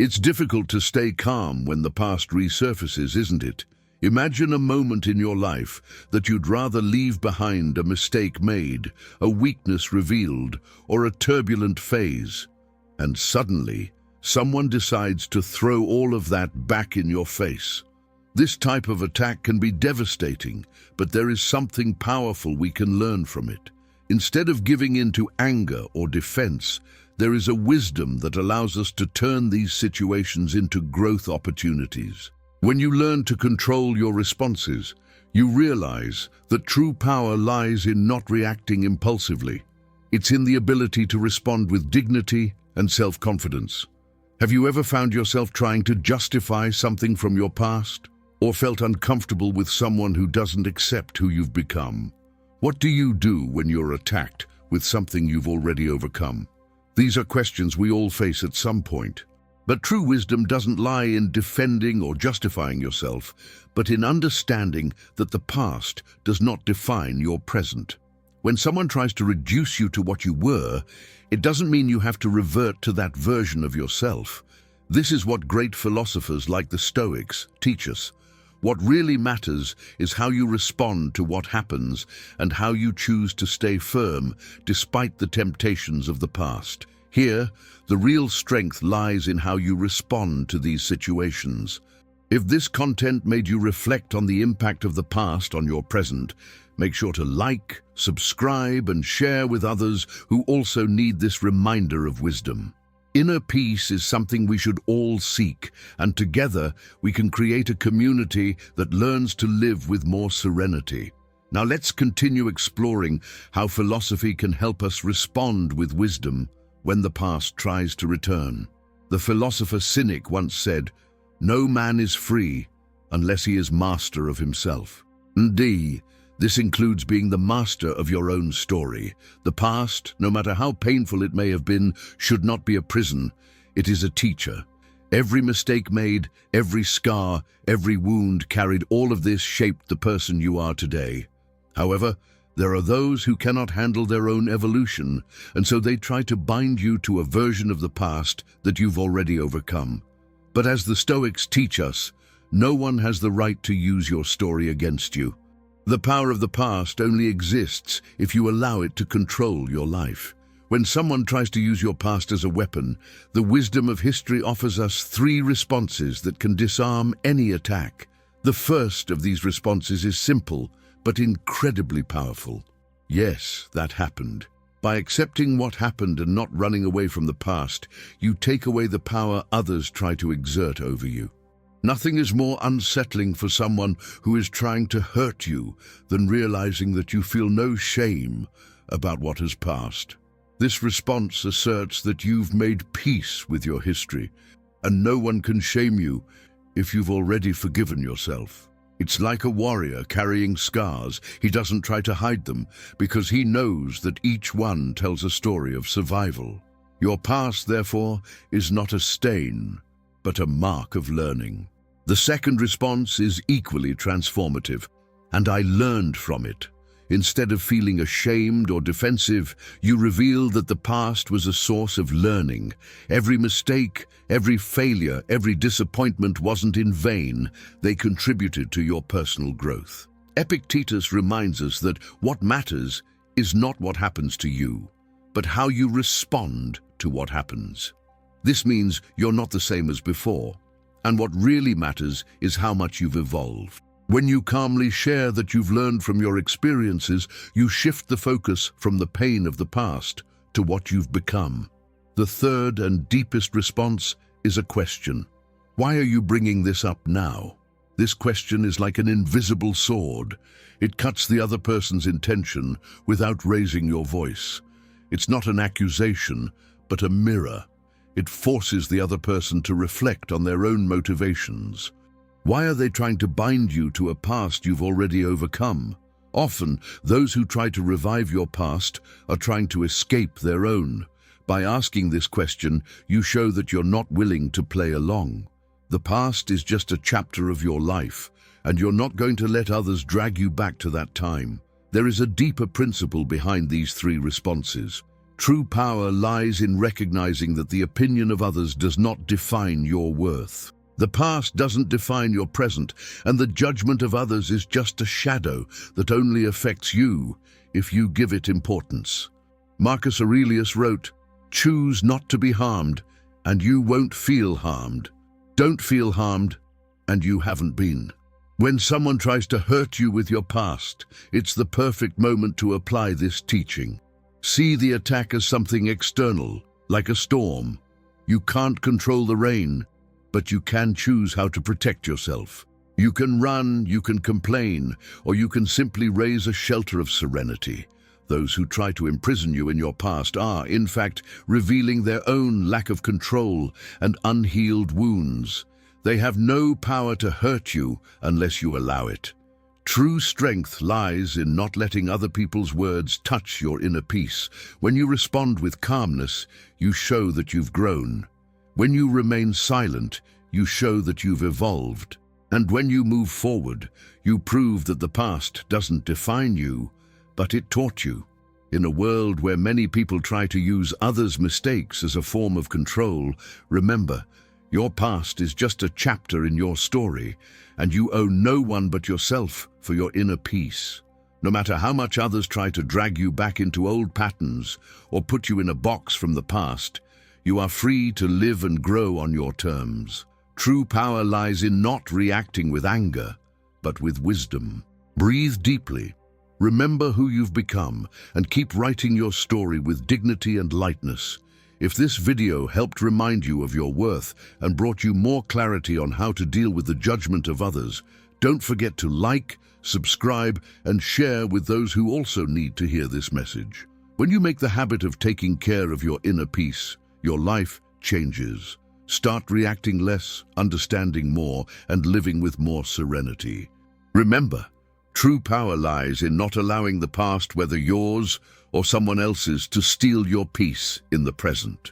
It's difficult to stay calm when the past resurfaces, isn't it? Imagine a moment in your life that you'd rather leave behind: a mistake made, a weakness revealed, or a turbulent phase. And suddenly, someone decides to throw all of that back in your face. This type of attack can be devastating, but there is something powerful we can learn from it. Instead of giving in to anger or defense, there is a wisdom that allows us to turn these situations into growth opportunities. When you learn to control your responses, you realize that true power lies in not reacting impulsively. It's in the ability to respond with dignity and self-confidence. Have you ever found yourself trying to justify something from your past, or felt uncomfortable with someone who doesn't accept who you've become? What do you do when you're attacked with something you've already overcome? These are questions we all face at some point. But true wisdom doesn't lie in defending or justifying yourself, but in understanding that the past does not define your present. When someone tries to reduce you to what you were, it doesn't mean you have to revert to that version of yourself. This is what great philosophers like the Stoics teach us. What really matters is how you respond to what happens and how you choose to stay firm despite the temptations of the past. Here, the real strength lies in how you respond to these situations. If this content made you reflect on the impact of the past on your present, make sure to like, subscribe, and share with others who also need this reminder of wisdom. Inner peace is something we should all seek, and together we can create a community that learns to live with more serenity. Now let's continue exploring how philosophy can help us respond with wisdom when the past tries to return. The philosopher Cynic once said, "No man is free unless he is master of himself." Indeed, this includes being the master of your own story. The past, no matter how painful it may have been, should not be a prison. It is a teacher. Every mistake made, every scar, every wound carried, all of this shaped the person you are today. However, there are those who cannot handle their own evolution, and so they try to bind you to a version of the past that you've already overcome. But as the Stoics teach us, no one has the right to use your story against you. The power of the past only exists if you allow it to control your life. When someone tries to use your past as a weapon, the wisdom of history offers us 3 responses that can disarm any attack. The first of these responses is simple, but incredibly powerful. Yes, that happened. By accepting what happened and not running away from the past, you take away the power others try to exert over you. Nothing is more unsettling for someone who is trying to hurt you than realizing that you feel no shame about what has passed. This response asserts that you've made peace with your history, and no one can shame you if you've already forgiven yourself. It's like a warrior carrying scars. He doesn't try to hide them because he knows that each one tells a story of survival. Your past, therefore, is not a stain, but a mark of learning. The second response is equally transformative, and I learned from it. Instead of feeling ashamed or defensive, you reveal that the past was a source of learning. Every mistake, every failure, every disappointment wasn't in vain. They contributed to your personal growth. Epictetus reminds us that what matters is not what happens to you, but how you respond to what happens. This means you're not the same as before, and what really matters is how much you've evolved. When you calmly share that you've learned from your experiences, you shift the focus from the pain of the past to what you've become. The third and deepest response is a question. Why are you bringing this up now? This question is like an invisible sword. It cuts the other person's intention without raising your voice. It's not an accusation, but a mirror. It forces the other person to reflect on their own motivations. Why are they trying to bind you to a past you've already overcome? Often, those who try to revive your past are trying to escape their own. By asking this question, you show that you're not willing to play along. The past is just a chapter of your life, and you're not going to let others drag you back to that time. There is a deeper principle behind these 3 responses. True power lies in recognizing that the opinion of others does not define your worth. The past doesn't define your present, and the judgment of others is just a shadow that only affects you if you give it importance. Marcus Aurelius wrote, "Choose not to be harmed, and you won't feel harmed. Don't feel harmed, and you haven't been." When someone tries to hurt you with your past, it's the perfect moment to apply this teaching. See the attack as something external, like a storm. You can't control the rain, but you can choose how to protect yourself. You can run, you can complain, or you can simply raise a shelter of serenity. Those who try to imprison you in your past are, in fact, revealing their own lack of control and unhealed wounds. They have no power to hurt you unless you allow it. True strength lies in not letting other people's words touch your inner peace. When you respond with calmness, you show that you've grown. When you remain silent, you show that you've evolved. And when you move forward, you prove that the past doesn't define you, but it taught you. In a world where many people try to use others' mistakes as a form of control, remember, your past is just a chapter in your story, and you owe no one but yourself for your inner peace. No matter how much others try to drag you back into old patterns or put you in a box from the past, you are free to live and grow on your terms. True power lies in not reacting with anger, but with wisdom. Breathe deeply. Remember who you've become and keep writing your story with dignity and lightness. If this video helped remind you of your worth and brought you more clarity on how to deal with the judgment of others, don't forget to like, subscribe, and share with those who also need to hear this message. When you make the habit of taking care of your inner peace, your life changes. Start reacting less, understanding more, and living with more serenity. Remember, true power lies in not allowing the past, whether yours or someone else's, to steal your peace in the present.